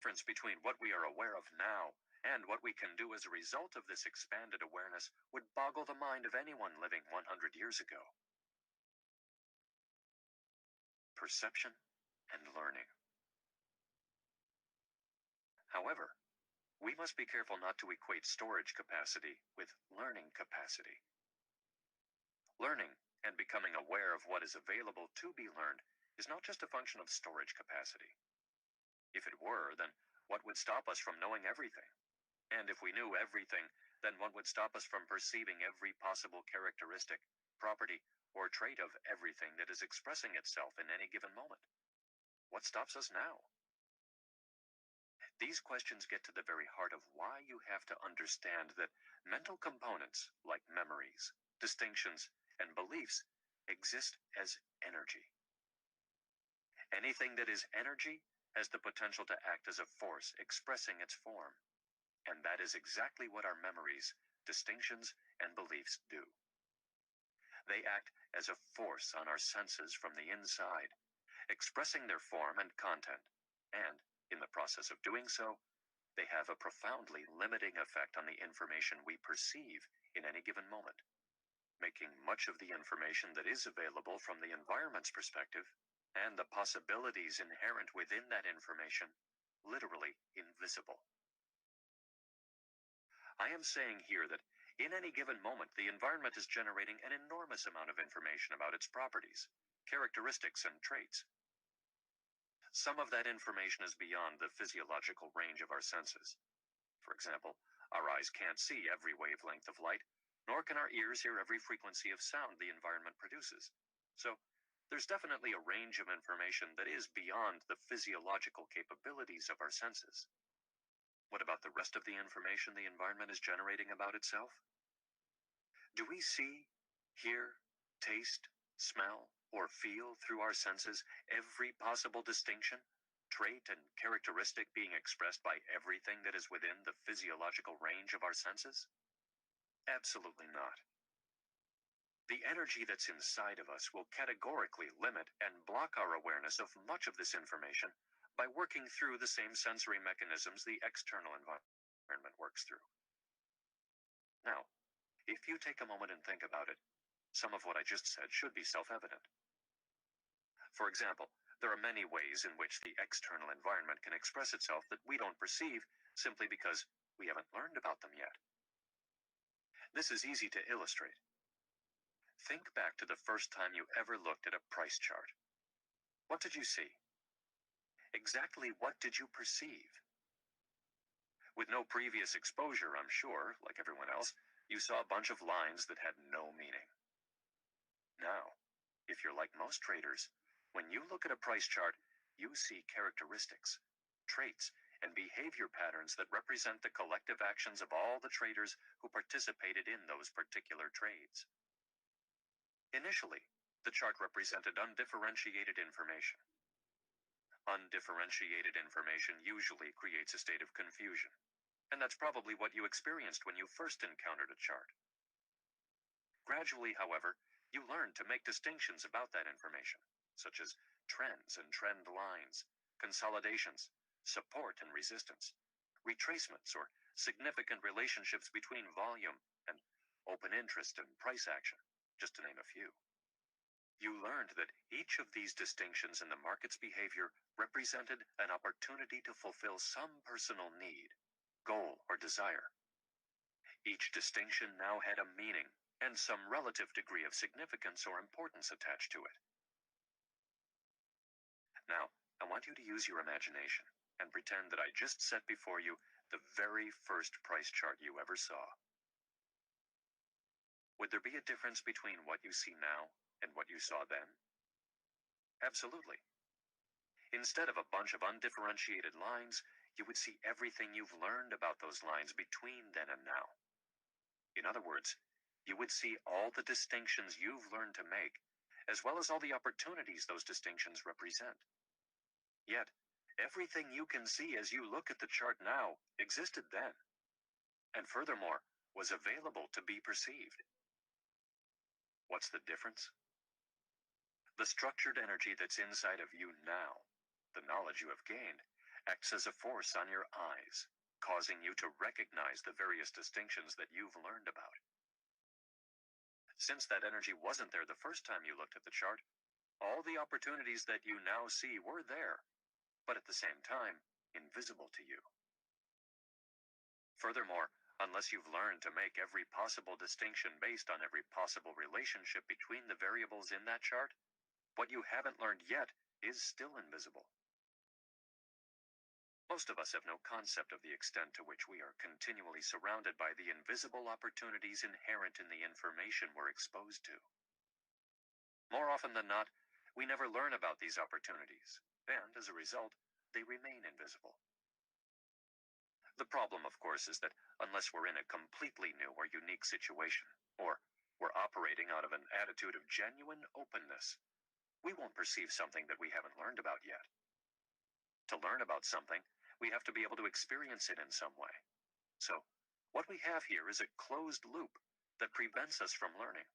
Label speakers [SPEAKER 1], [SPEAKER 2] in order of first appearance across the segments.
[SPEAKER 1] difference between what we are aware of now and what we can do as a result of this expanded awareness would boggle the mind of anyone living 100 years ago. Perception and learning. However, we must be careful not to equate storage capacity with learning capacity. Learning and becoming aware of what is available to be learned is not just a function of storage capacity. If it were, then what would stop us from knowing everything? And if we knew everything, then what would stop us from perceiving every possible characteristic, property, or trait of everything that is expressing itself in any given moment? What stops us now? These questions get to the very heart of why you have to understand that mental components like memories, distinctions, and beliefs exist as energy. Anything that is energy has the potential to act as a force expressing its form. And that is exactly what our memories, distinctions, and beliefs do. They act as a force on our senses from the inside, expressing their form and content, and, in the process of doing so, they have a profoundly limiting effect on the information we perceive in any given moment, making much of the information that is available from the environment's perspective, and the possibilities inherent within that information, literally invisible. I am saying here that in any given moment, the environment is generating an enormous amount of information about its properties, characteristics, and traits. Some of that information is beyond the physiological range of our senses. For example, our eyes can't see every wavelength of light, nor can our ears hear every frequency of sound the environment produces. So, there's definitely a range of information that is beyond the physiological capabilities of our senses. What about the rest of the information the environment is generating about itself? Do we see, hear, taste, smell, or feel through our senses every possible distinction, trait, and characteristic being expressed by everything that is within the physiological range of our senses? Absolutely not. The energy that's inside of us will categorically limit and block our awareness of much of this information by working through the same sensory mechanisms the external environment works through. Now, if you take a moment and think about it, some of what I just said should be self-evident. For example, there are many ways in which the external environment can express itself that we don't perceive simply because we haven't learned about them yet. This is easy to illustrate. Think back to the first time you ever looked at a price chart. What did you see? Exactly what did you perceive? With no previous exposure, I'm sure, like everyone else, you saw a bunch of lines that had no meaning. Now, if you're like most traders, when you look at a price chart, you see characteristics, traits, and behavior patterns that represent the collective actions of all the traders who participated in those particular trades. Initially, the chart represented undifferentiated information. Undifferentiated information usually creates a state of confusion, and that's probably what you experienced when you first encountered a chart. Gradually, however, you learned to make distinctions about that information, such as trends and trend lines, consolidations, support and resistance, retracements or significant relationships between volume and open interest and price action, just to name a few. You learned that each of these distinctions in the market's behavior represented an opportunity to fulfill some personal need, goal, or desire. Each distinction now had a meaning and some relative degree of significance or importance attached to it. Now, I want you to use your imagination and pretend that I just set before you the very first price chart you ever saw. Would there be a difference between what you see now and what you saw then? Absolutely. Instead of a bunch of undifferentiated lines, you would see everything you've learned about those lines between then and now. In other words, you would see all the distinctions you've learned to make, as well as all the opportunities those distinctions represent. Yet, everything you can see as you look at the chart now existed then, and furthermore, was available to be perceived. What's the difference? The structured energy that's inside of you now, the knowledge you have gained, acts as a force on your eyes, causing you to recognize the various distinctions that you've learned about. Since that energy wasn't there the first time you looked at the chart, all the opportunities that you now see were there, but at the same time, invisible to you. Furthermore, unless you've learned to make every possible distinction based on every possible relationship between the variables in that chart, what you haven't learned yet is still invisible. Most of us have no concept of the extent to which we are continually surrounded by the invisible opportunities inherent in the information we're exposed to. More often than not, we never learn about these opportunities, and as a result, they remain invisible. The problem, of course, is that unless we're in a completely new or unique situation, or we're operating out of an attitude of genuine openness, we won't perceive something that we haven't learned about yet. To learn about something, we have to be able to experience it in some way. So, what we have here is a closed loop that prevents us from learning.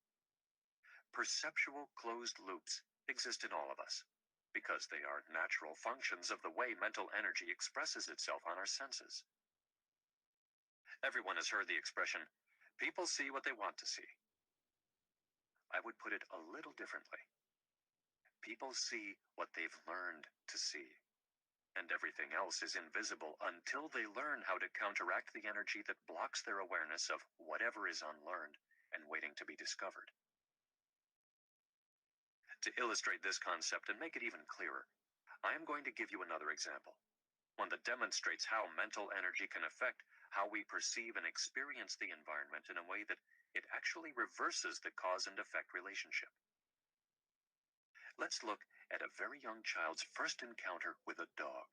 [SPEAKER 1] Perceptual closed loops exist in all of us, because they are natural functions of the way mental energy expresses itself on our senses. Everyone has heard the expression, people see what they want to see. I would put it a little differently. People see what they've learned to see, and everything else is invisible until they learn how to counteract the energy that blocks their awareness of whatever is unlearned and waiting to be discovered. To illustrate this concept and make it even clearer, I am going to give you another example, one that demonstrates how mental energy can affect how we perceive and experience the environment in a way that it actually reverses the cause and effect relationship. Let's look at a very young child's first encounter with a dog.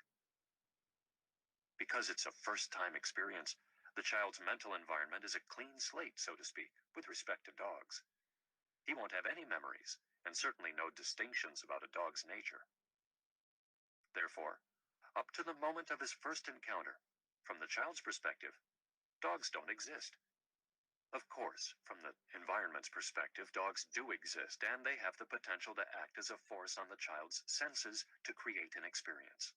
[SPEAKER 1] Because it's a first-time experience, the child's mental environment is a clean slate, so to speak, with respect to dogs. He won't have any memories, and certainly no distinctions about a dog's nature. Therefore, up to the moment of his first encounter, from the child's perspective, dogs don't exist. Of course, from the environment's perspective, dogs do exist, and they have the potential to act as a force on the child's senses to create an experience.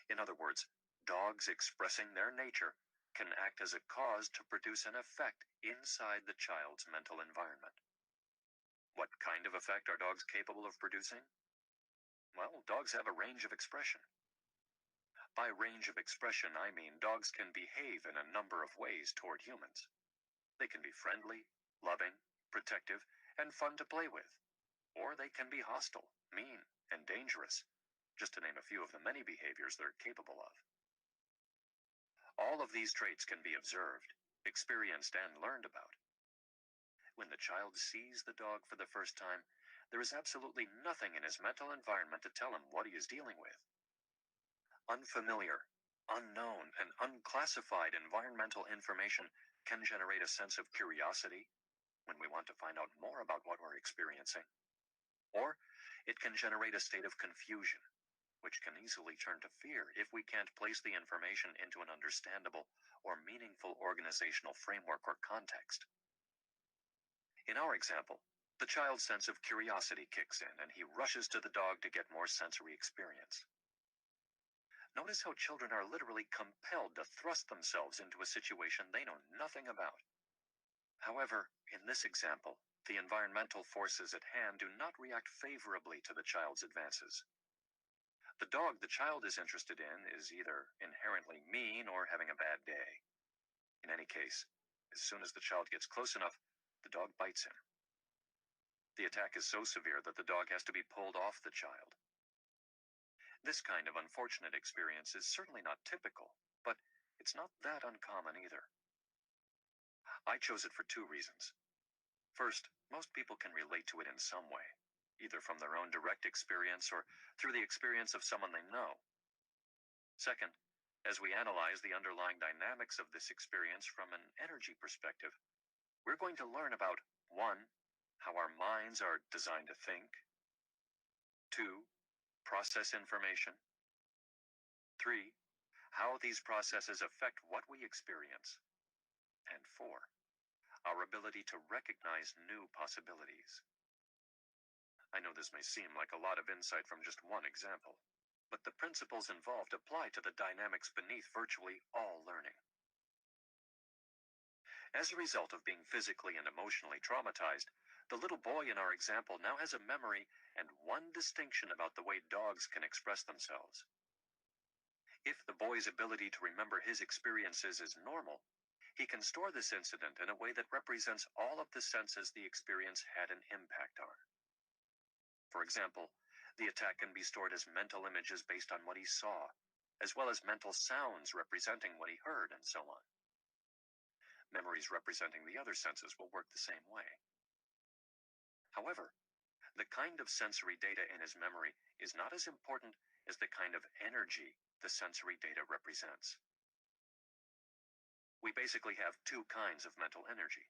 [SPEAKER 1] In other words, dogs expressing their nature can act as a cause to produce an effect inside the child's mental environment. What kind of effect are dogs capable of producing? Well, dogs have a range of expression. By range of expression, I mean dogs can behave in a number of ways toward humans. They can be friendly, loving, protective, and fun to play with. Or they can be hostile, mean, and dangerous, just to name a few of the many behaviors they're capable of. All of these traits can be observed, experienced, and learned about. When the child sees the dog for the first time, there is absolutely nothing in his mental environment to tell him what he is dealing with. Unfamiliar, unknown, and unclassified environmental information can generate a sense of curiosity when we want to find out more about what we're experiencing. Or it can generate a state of confusion, which can easily turn to fear if we can't place the information into an understandable or meaningful organizational framework or context. In our example, the child's sense of curiosity kicks in and he rushes to the dog to get more sensory experience. Notice how children are literally compelled to thrust themselves into a situation they know nothing about. However, in this example, the environmental forces at hand do not react favorably to the child's advances. The dog the child is interested in is either inherently mean or having a bad day. In any case, as soon as the child gets close enough, the dog bites him. The attack is so severe that the dog has to be pulled off the child. This kind of unfortunate experience is certainly not typical, but it's not that uncommon either. I chose it for two reasons. First, most people can relate to it in some way, either from their own direct experience or through the experience of someone they know. Second, as we analyze the underlying dynamics of this experience from an energy perspective, we're going to learn about 1. How our minds are designed to think. 2. Process information. 3. How these processes affect what we experience. And 4. Our ability to recognize new possibilities. I know this may seem like a lot of insight from just one example, but the principles involved apply to the dynamics beneath virtually all learning. As a result of being physically and emotionally traumatized, the little boy in our example now has a memory and one distinction about the way dogs can express themselves. If the boy's ability to remember his experiences is normal, he can store this incident in a way that represents all of the senses the experience had an impact on. For example, the attack can be stored as mental images based on what he saw, as well as mental sounds representing what he heard, and so on. Memories representing the other senses will work the same way. However, the kind of sensory data in his memory is not as important as the kind of energy the sensory data represents. We basically have two kinds of mental energy.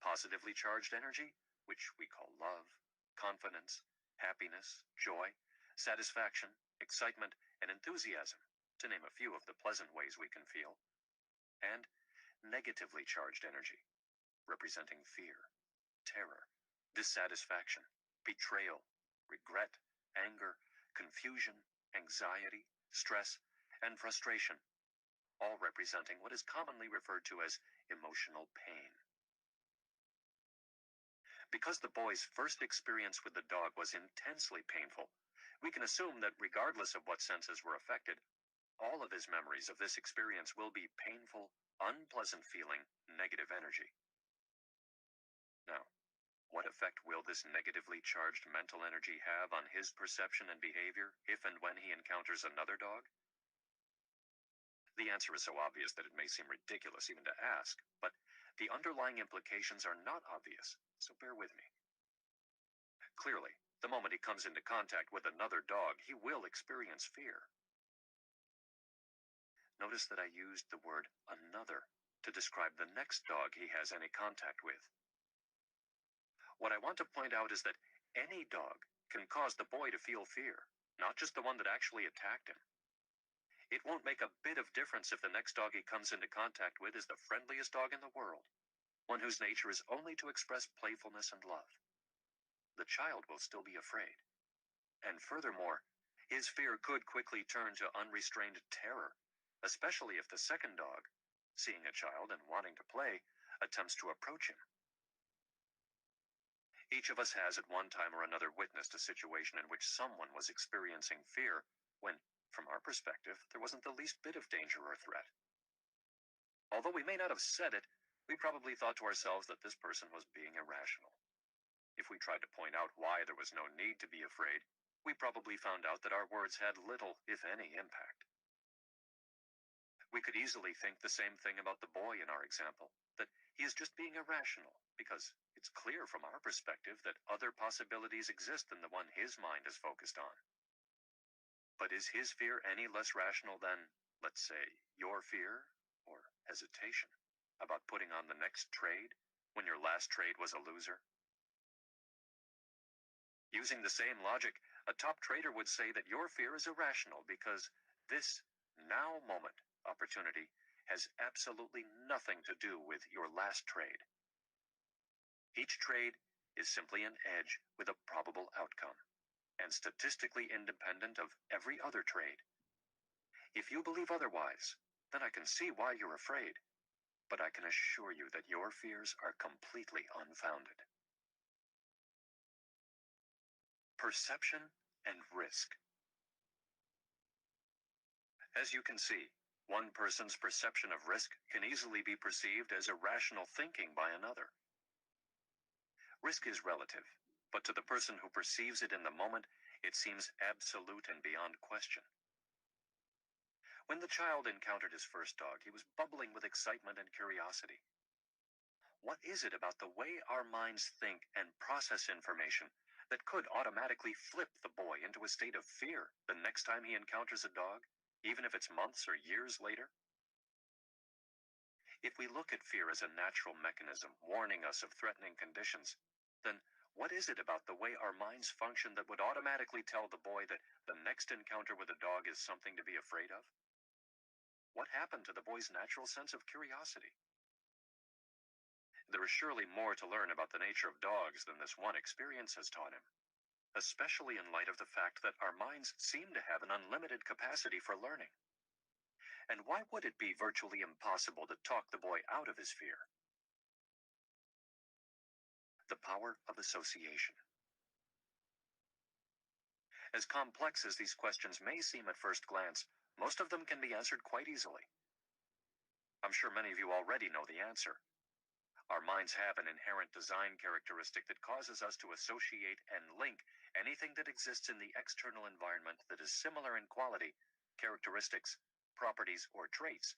[SPEAKER 1] Positively charged energy, which we call love, confidence, happiness, joy, satisfaction, excitement, and enthusiasm, to name a few of the pleasant ways we can feel. And negatively charged energy, representing fear, terror, dissatisfaction, betrayal, regret, anger, confusion, anxiety, stress, and frustration, all representing what is commonly referred to as emotional pain. Because the boy's first experience with the dog was intensely painful, we can assume that regardless of what senses were affected, all of his memories of this experience will be painful, unpleasant feeling, negative energy. Now, what effect will this negatively charged mental energy have on his perception and behavior if and when he encounters another dog? The answer is so obvious that it may seem ridiculous even to ask, but the underlying implications are not obvious, so bear with me. Clearly, the moment he comes into contact with another dog, he will experience fear. Notice that I used the word another to describe the next dog he has any contact with. What I want to point out is that any dog can cause the boy to feel fear, not just the one that actually attacked him. It won't make a bit of difference if the next dog he comes into contact with is the friendliest dog in the world, one whose nature is only to express playfulness and love. The child will still be afraid. And furthermore, his fear could quickly turn to unrestrained terror, especially if the second dog, seeing a child and wanting to play, attempts to approach him. Each of us has at one time or another witnessed a situation in which someone was experiencing fear when, from our perspective, there wasn't the least bit of danger or threat. Although we may not have said it, we probably thought to ourselves that this person was being irrational. If we tried to point out why there was no need to be afraid, we probably found out that our words had little, if any, impact. We could easily think the same thing about the boy in our example, that he is just being irrational, because it's clear from our perspective that other possibilities exist than the one his mind is focused on. But is his fear any less rational than, let's say, your fear or hesitation about putting on the next trade when your last trade was a loser? Using the same logic, a top trader would say that your fear is irrational because this now moment opportunity has absolutely nothing to do with your last trade. Each trade is simply an edge with a probable outcome, and statistically independent of every other trade. If you believe otherwise, then I can see why you're afraid, but I can assure you that your fears are completely unfounded. Perception and risk. As you can see, one person's perception of risk can easily be perceived as irrational thinking by another. Risk is relative, but to the person who perceives it in the moment, it seems absolute and beyond question. When the child encountered his first dog, he was bubbling with excitement and curiosity. What is it about the way our minds think and process information that could automatically flip the boy into a state of fear the next time he encounters a dog, even if it's months or years later? If we look at fear as a natural mechanism warning us of threatening conditions, then what is it about the way our minds function that would automatically tell the boy that the next encounter with a dog is something to be afraid of? What happened to the boy's natural sense of curiosity? There is surely more to learn about the nature of dogs than this one experience has taught him. especially in light of the fact that our minds seem to have an unlimited capacity for learning. And why would it be virtually impossible to talk the boy out of his fear? The power of association. As complex as these questions may seem at first glance, most of them can be answered quite easily. I'm sure many of you already know the answer. Our minds have an inherent design characteristic that causes us to associate and link anything that exists in the external environment that is similar in quality, characteristics, properties, or traits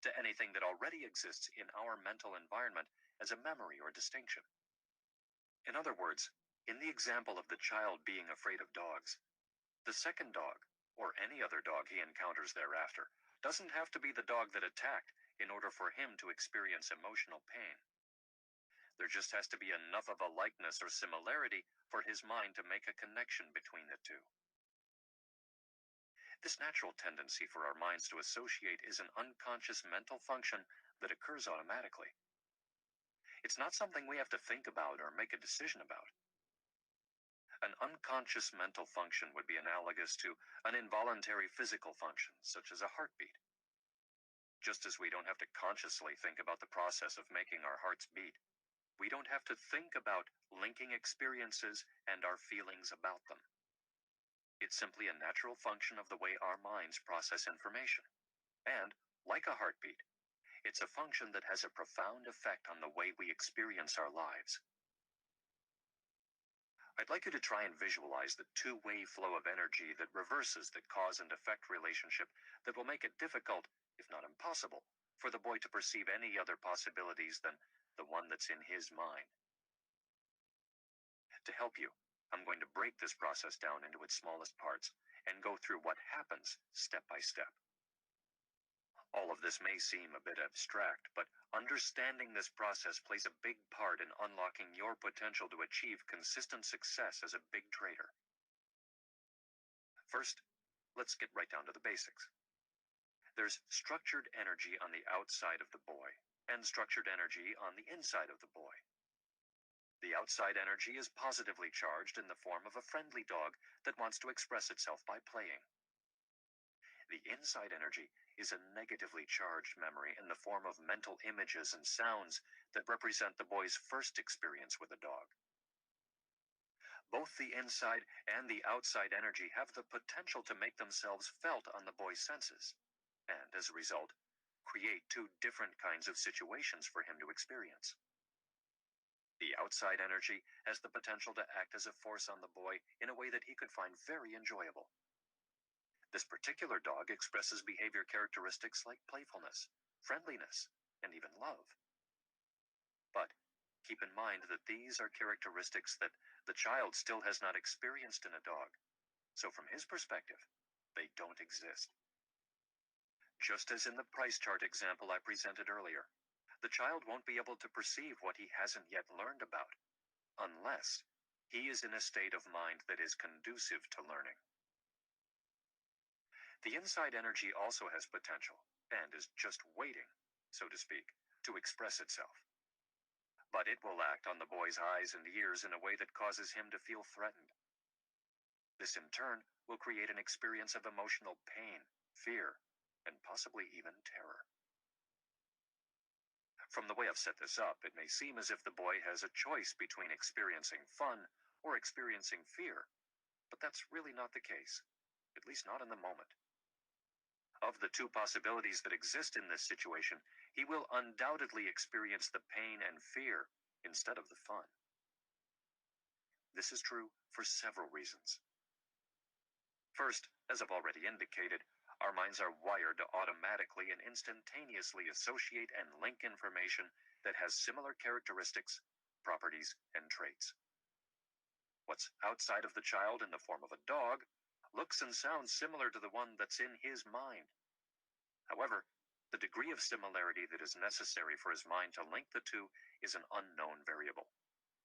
[SPEAKER 1] to anything that already exists in our mental environment as a memory or distinction. In other words, in the example of the child being afraid of dogs, the second dog, or any other dog he encounters thereafter, doesn't have to be the dog that attacked in order for him to experience emotional pain. There just has to be enough of a likeness or similarity for his mind to make a connection between the two. This natural tendency for our minds to associate is an unconscious mental function that occurs automatically. It's not something we have to think about or make a decision about. An unconscious mental function would be analogous to an involuntary physical function, such as a heartbeat. Just as we don't have to consciously think about the process of making our hearts beat, we don't have to think about linking experiences and our feelings about them. It's simply a natural function of the way our minds process information. And, like a heartbeat, it's a function that has a profound effect on the way we experience our lives. I'd like you to try and visualize the two-way flow of energy that reverses the cause and effect relationship that will make it difficult, if not impossible, for the boy to perceive any other possibilities than the one that's in his mind. To help you, I'm going to break this process down into its smallest parts and go through what happens step by step. All of this may seem a bit abstract, but understanding this process plays a big part in unlocking your potential to achieve consistent success as a big trader. First, let's get right down to the basics. There's structured energy on the outside of the boy, and structured energy on the inside of the boy. The outside energy is positively charged in the form of a friendly dog that wants to express itself by playing. The inside energy is a negatively charged memory in the form of mental images and sounds that represent the boy's first experience with a dog. Both the inside and the outside energy have the potential to make themselves felt on the boy's senses, and as a result, create two different kinds of situations for him to experience. The outside energy has the potential to act as a force on the boy in a way that he could find very enjoyable. This particular dog expresses behavior characteristics like playfulness, friendliness, and even love. But keep in mind that these are characteristics that the child still has not experienced in a dog, so from his perspective, they don't exist. Just as in the price chart example I presented earlier, the child won't be able to perceive what he hasn't yet learned about, unless he is in a state of mind that is conducive to learning. The inside energy also has potential, and is just waiting, so to speak, to express itself. But it will act on the boy's eyes and ears in a way that causes him to feel threatened. This in turn will create an experience of emotional pain, fear, and possibly even terror. From the way I've set this up, it may seem as if the boy has a choice between experiencing fun or experiencing fear, but that's really not the case, at least not in the moment. Of the two possibilities that exist in this situation, he will undoubtedly experience the pain and fear instead of the fun. This is true for several reasons. First, as I've already indicated, our minds are wired to automatically and instantaneously associate and link information that has similar characteristics, properties, and traits. What's outside of the child in the form of a dog looks and sounds similar to the one that's in his mind. However, the degree of similarity that is necessary for his mind to link the two is an unknown variable,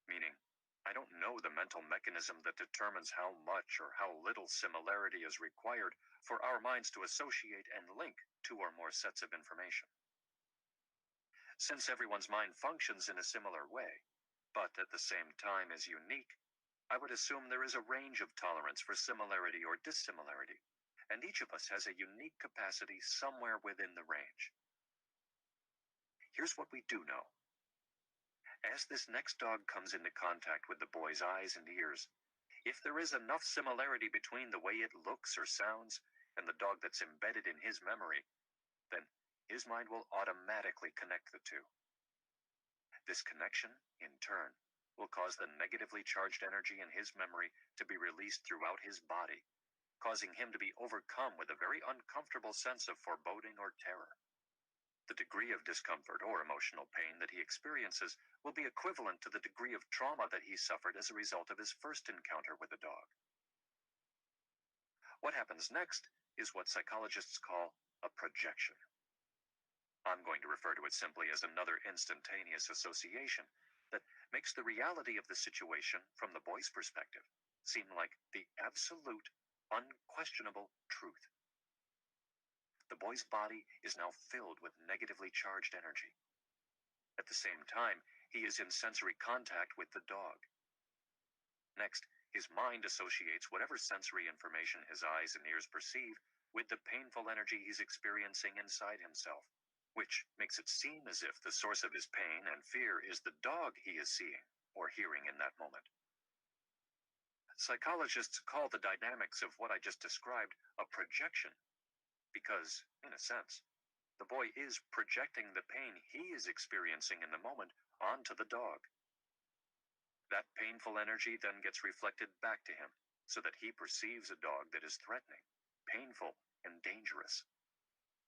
[SPEAKER 1] meaning I don't know the mental mechanism that determines how much or how little similarity is required for our minds to associate and link two or more sets of information. Since everyone's mind functions in a similar way, but at the same time is unique, I would assume there is a range of tolerance for similarity or dissimilarity, and each of us has a unique capacity somewhere within the range. Here's what we do know. As this next dog comes into contact with the boy's eyes and ears, if there is enough similarity between the way it looks or sounds and the dog that's embedded in his memory, then his mind will automatically connect the two. This connection, in turn, will cause the negatively charged energy in his memory to be released throughout his body, causing him to be overcome with a very uncomfortable sense of foreboding or terror. The degree of discomfort or emotional pain that he experiences will be equivalent to the degree of trauma that he suffered as a result of his first encounter with the dog. What happens next is what psychologists call a projection. I'm going to refer to it simply as another instantaneous association that makes the reality of the situation from the boy's perspective seem like the absolute, unquestionable truth. The boy's body is now filled with negatively charged energy. At the same time, he is in sensory contact with the dog. Next, his mind associates whatever sensory information his eyes and ears perceive with the painful energy he's experiencing inside himself, which makes it seem as if the source of his pain and fear is the dog he is seeing or hearing in that moment. Psychologists call the dynamics of what I just described a projection because, in a sense, the boy is projecting the pain he is experiencing in the moment onto the dog. That painful energy then gets reflected back to him so that he perceives a dog that is threatening, painful, and dangerous.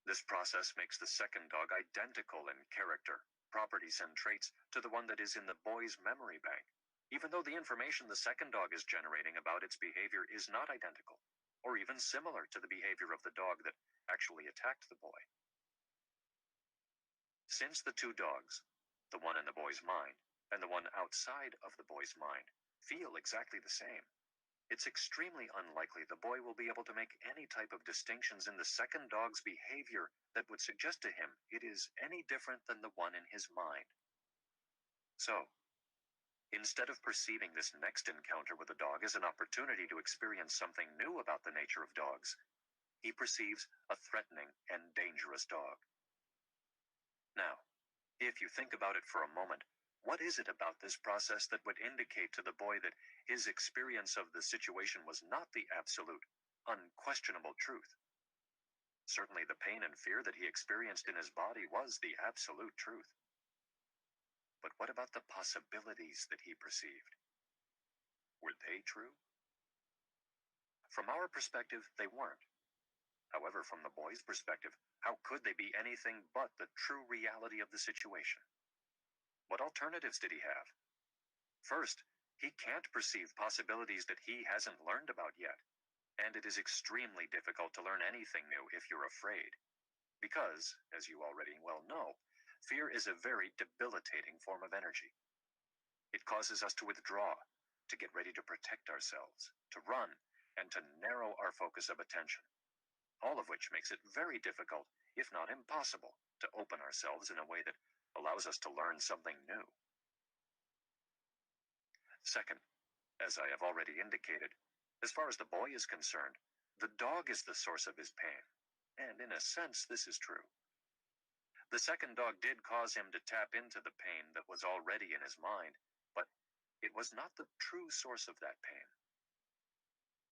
[SPEAKER 1] This process makes the second dog identical in character, properties, and traits to the one that is in the boy's memory bank, even though the information the second dog is generating about its behavior is not identical, or even similar to the behavior of the dog that actually attacked the boy. Since the two dogs, the one in the boy's mind and the one outside of the boy's mind, feel exactly the same, it's extremely unlikely the boy will be able to make any type of distinctions in the second dog's behavior that would suggest to him it is any different than the one in his mind. So, instead of perceiving this next encounter with the dog as an opportunity to experience something new about the nature of dogs, he perceives a threatening and dangerous dog. Now, if you think about it for a moment, what is it about this process that would indicate to the boy that his experience of the situation was not the absolute, unquestionable truth? Certainly the pain and fear that he experienced in his body was the absolute truth. But what about the possibilities that he perceived? Were they true? From our perspective, they weren't. However, from the boy's perspective, how could they be anything but the true reality of the situation? What alternatives did he have? First, he can't perceive possibilities that he hasn't learned about yet, and it is extremely difficult to learn anything new if you're afraid. Because, as you already well know, fear is a very debilitating form of energy. It causes us to withdraw, to get ready to protect ourselves, to run, and to narrow our focus of attention. All of which makes it very difficult, if not impossible, to open ourselves in a way that allows us to learn something new. Second, as I have already indicated, as far as the boy is concerned, the dog is the source of his pain, and in a sense this is true. The second dog did cause him to tap into the pain that was already in his mind, but it was not the true source of that pain.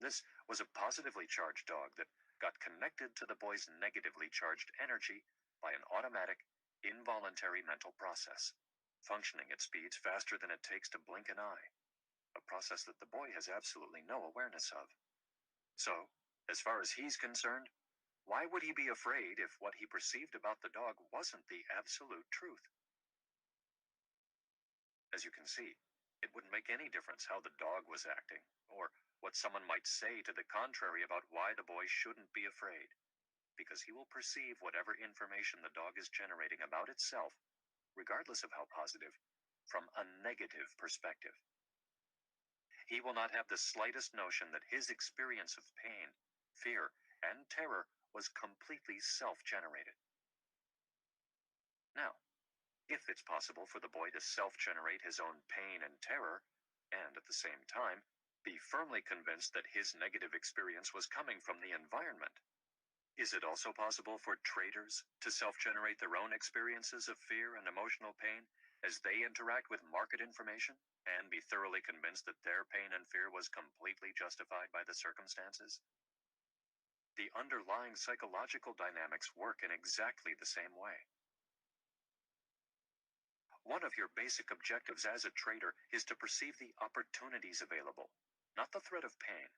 [SPEAKER 1] This was a positively charged dog that got connected to the boy's negatively charged energy by an automatic, involuntary mental process, functioning at speeds faster than it takes to blink an eye, a process that the boy has absolutely no awareness of. So, as far as he's concerned, why would he be afraid if what he perceived about the dog wasn't the absolute truth? As you can see, it wouldn't make any difference how the dog was acting, or what someone might say to the contrary about why the boy shouldn't be afraid, because he will perceive whatever information the dog is generating about itself, regardless of how positive, from a negative perspective. He will not have the slightest notion that his experience of pain, fear, and terror was completely self-generated. Now, if it's possible for the boy to self-generate his own pain and terror, and at the same time Be firmly convinced that his negative experience was coming from the environment. Is it also possible for traders to self-generate their own experiences of fear and emotional pain as they interact with market information and be thoroughly convinced that their pain and fear was completely justified by the circumstances? The underlying psychological dynamics work in exactly the same way. One of your basic objectives as a trader is to perceive the opportunities available, not the threat of pain.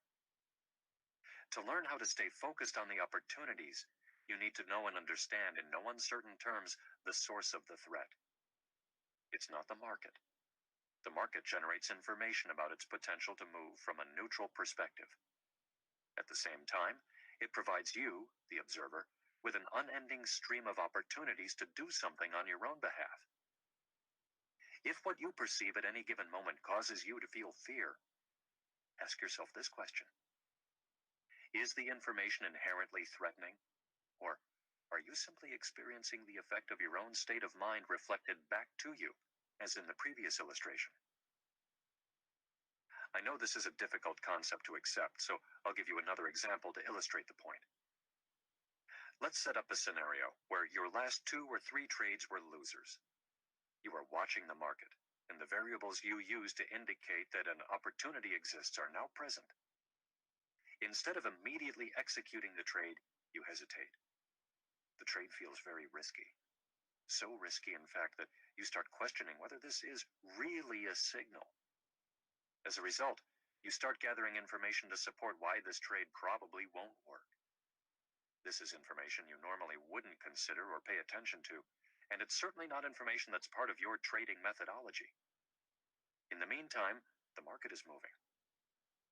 [SPEAKER 1] To learn how to stay focused on the opportunities, you need to know and understand in no uncertain terms the source of the threat. It's not the market. The market generates information about its potential to move from a neutral perspective. At the same time, it provides you, the observer, with an unending stream of opportunities to do something on your own behalf. If what you perceive at any given moment causes you to feel fear, ask yourself this question. Is the information inherently threatening, or are you simply experiencing the effect of your own state of mind reflected back to you, as in the previous illustration? I know this is a difficult concept to accept, so I'll give you another example to illustrate the point. Let's set up a scenario where your last 2 or 3 trades were losers. You are watching the market, and the variables you use to indicate that an opportunity exists are now present. Instead of immediately executing the trade, you hesitate. The trade feels very risky. So risky, in fact, that you start questioning whether this is really a signal. As a result, you start gathering information to support why this trade probably won't work. This is information you normally wouldn't consider or pay attention to, and it's certainly not information that's part of your trading methodology. In the meantime, the market is moving.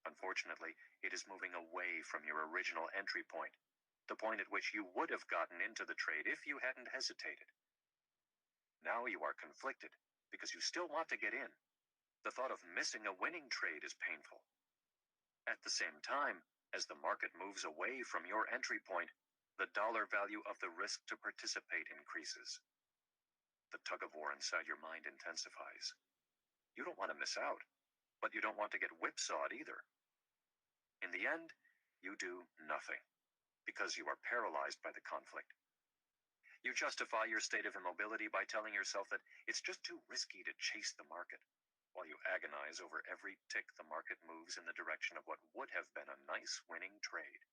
[SPEAKER 1] Unfortunately, it is moving away from your original entry point, the point at which you would have gotten into the trade if you hadn't hesitated. Now you are conflicted because you still want to get in. The thought of missing a winning trade is painful. At the same time, as the market moves away from your entry point, the dollar value of the risk to participate increases. The tug-of-war inside your mind intensifies. You don't want to miss out, but you don't want to get whipsawed either. In the end, you do nothing, because you are paralyzed by the conflict. You justify your state of immobility by telling yourself that it's just too risky to chase the market, while you agonize over every tick the market moves in the direction of what would have been a nice winning trade.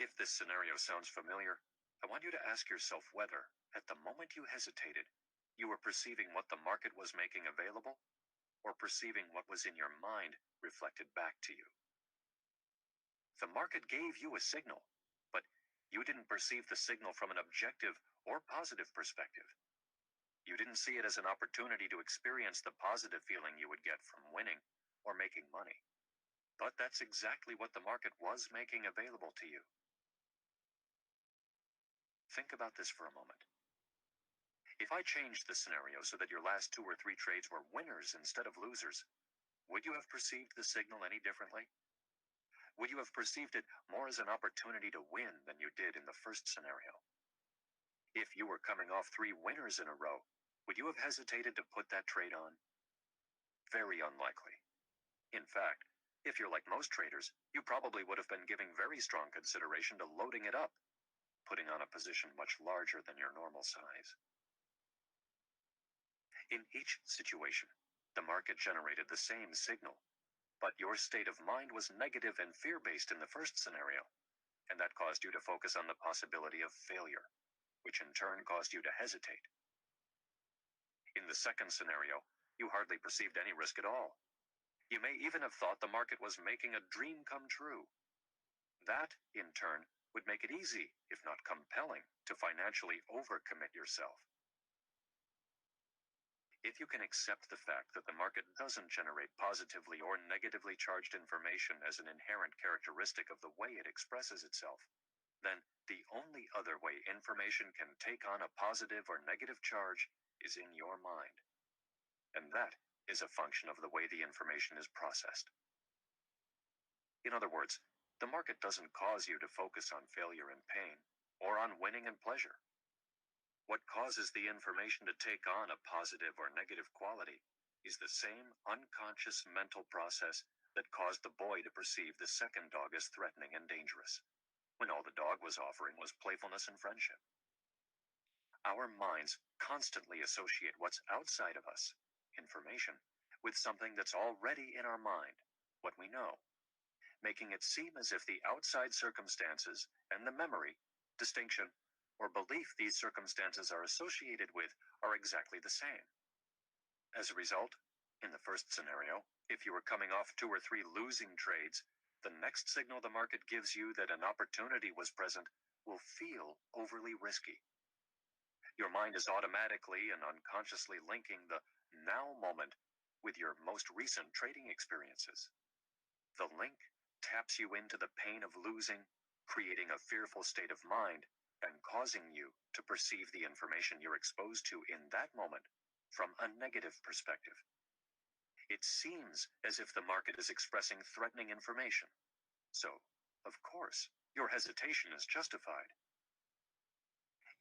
[SPEAKER 1] If this scenario sounds familiar, I want you to ask yourself whether, at the moment you hesitated, you were perceiving what the market was making available, or perceiving what was in your mind reflected back to you. The market gave you a signal, but you didn't perceive the signal from an objective or positive perspective. You didn't see it as an opportunity to experience the positive feeling you would get from winning or making money. But that's exactly what the market was making available to you. Think about this for a moment. If I changed the scenario so that your last 2 or 3 trades were winners instead of losers, would you have perceived the signal any differently? Would you have perceived it more as an opportunity to win than you did in the first scenario? If you were coming off 3 winners in a row, would you have hesitated to put that trade on? Very unlikely. In fact, if you're like most traders, you probably would have been giving very strong consideration to loading it up, putting on a position much larger than your normal size. In each situation, the market generated the same signal, but your state of mind was negative and fear-based in the first scenario, and that caused you to focus on the possibility of failure, which in turn caused you to hesitate. In the second scenario, you hardly perceived any risk at all. You may even have thought the market was making a dream come true. That, in turn, would make it easy, if not compelling, to financially overcommit yourself. If you can accept the fact that the market doesn't generate positively or negatively charged information as an inherent characteristic of the way it expresses itself, then the only other way information can take on a positive or negative charge is in your mind. And that is a function of the way the information is processed. In other words, the market doesn't cause you to focus on failure and pain, or on winning and pleasure. What causes the information to take on a positive or negative quality is the same unconscious mental process that caused the boy to perceive the second dog as threatening and dangerous, when all the dog was offering was playfulness and friendship. Our minds constantly associate what's outside of us, information, with something that's already in our mind, what we know, making it seem as if the outside circumstances and the memory, distinction, or belief these circumstances are associated with are exactly the same. As a result, in the first scenario, if you are coming off 2 or 3 losing trades, the next signal the market gives you that an opportunity was present will feel overly risky. Your mind is automatically and unconsciously linking the now moment with your most recent trading experiences. The link taps you into the pain of losing, creating a fearful state of mind and causing you to perceive the information you're exposed to in that moment from a negative perspective. It seems as if the market is expressing threatening information. So, of course, your hesitation is justified.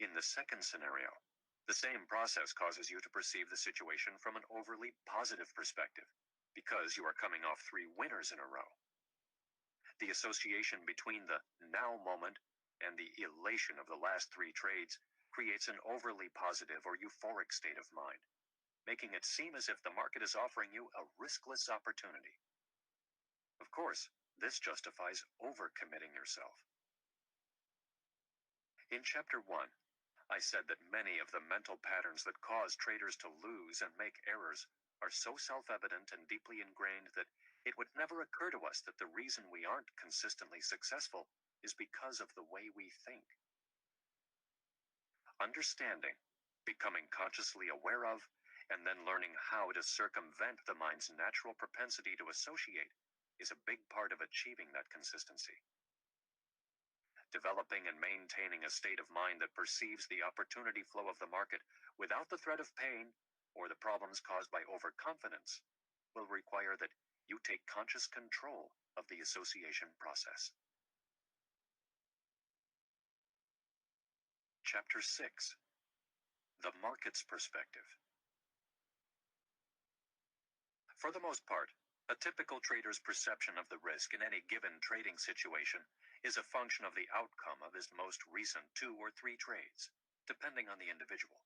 [SPEAKER 1] In the second scenario, the same process causes you to perceive the situation from an overly positive perspective, because you are coming off 3 winners in a row. The association between the now moment and the elation of the last 3 trades creates an overly positive or euphoric state of mind, making it seem as if the market is offering you a riskless opportunity. Of course, this justifies overcommitting yourself. In Chapter 1, I said that many of the mental patterns that cause traders to lose and make errors are so self-evident and deeply ingrained that it would never occur to us that the reason we aren't consistently successful is because of the way we think. Understanding, becoming consciously aware of, and then learning how to circumvent the mind's natural propensity to associate is a big part of achieving that consistency. Developing and maintaining a state of mind that perceives the opportunity flow of the market without the threat of pain or the problems caused by overconfidence will require that you take conscious control of the association process. Chapter 6: The Market's Perspective. For the most part, a typical trader's perception of the risk in any given trading situation is a function of the outcome of his most recent 2 or 3 trades, depending on the individual.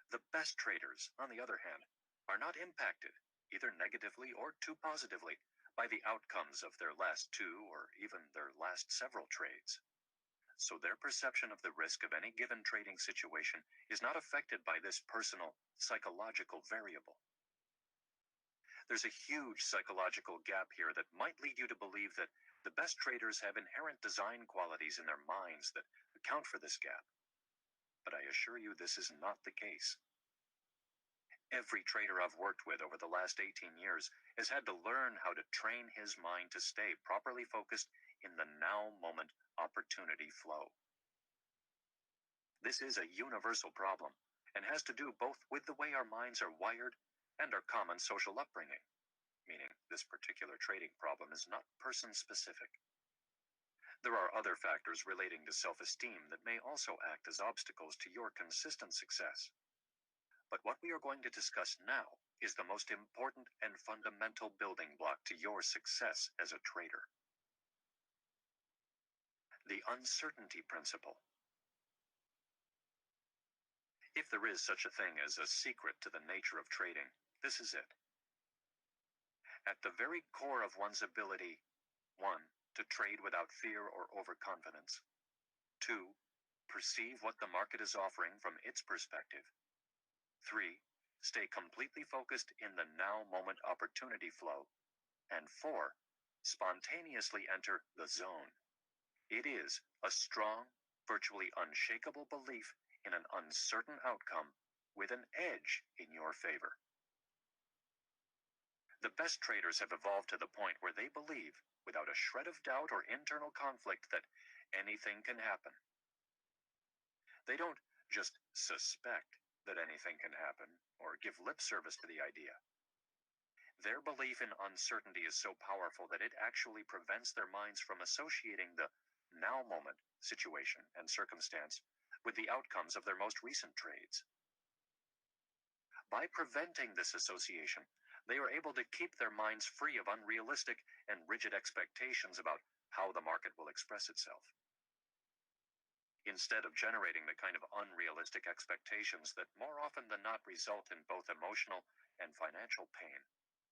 [SPEAKER 1] The best traders, on the other hand, are not impacted, either negatively or too positively, by the outcomes of their last 2 or even their last several trades. So their perception of the risk of any given trading situation is not affected by this personal, psychological variable. There's a huge psychological gap here that might lead you to believe that the best traders have inherent design qualities in their minds that account for this gap. But I assure you this is not the case. Every trader I've worked with over the last 18 years has had to learn how to train his mind to stay properly focused in the now moment opportunity flow. This is a universal problem and has to do both with the way our minds are wired and our common social upbringing, meaning this particular trading problem is not person-specific. There are other factors relating to self-esteem that may also act as obstacles to your consistent success. But what we are going to discuss now is the most important and fundamental building block to your success as a trader. The uncertainty principle. If there is such a thing as a secret to the nature of trading, this is it. At the very core of one's ability, 1. To trade without fear or overconfidence. 2. Perceive what the market is offering from its perspective. 3. Stay completely focused in the now moment opportunity flow. And 4. Spontaneously enter the zone. It is a strong, virtually unshakable belief in an uncertain outcome with an edge in your favor. The best traders have evolved to the point where they believe, without a shred of doubt or internal conflict, that anything can happen. They don't just suspect that anything can happen or give lip service to the idea. Their belief in uncertainty is so powerful that it actually prevents their minds from associating the now moment, situation, and circumstance with the outcomes of their most recent trades. By preventing this association, they are able to keep their minds free of unrealistic and rigid expectations about how the market will express itself. Instead of generating the kind of unrealistic expectations that more often than not result in both emotional and financial pain.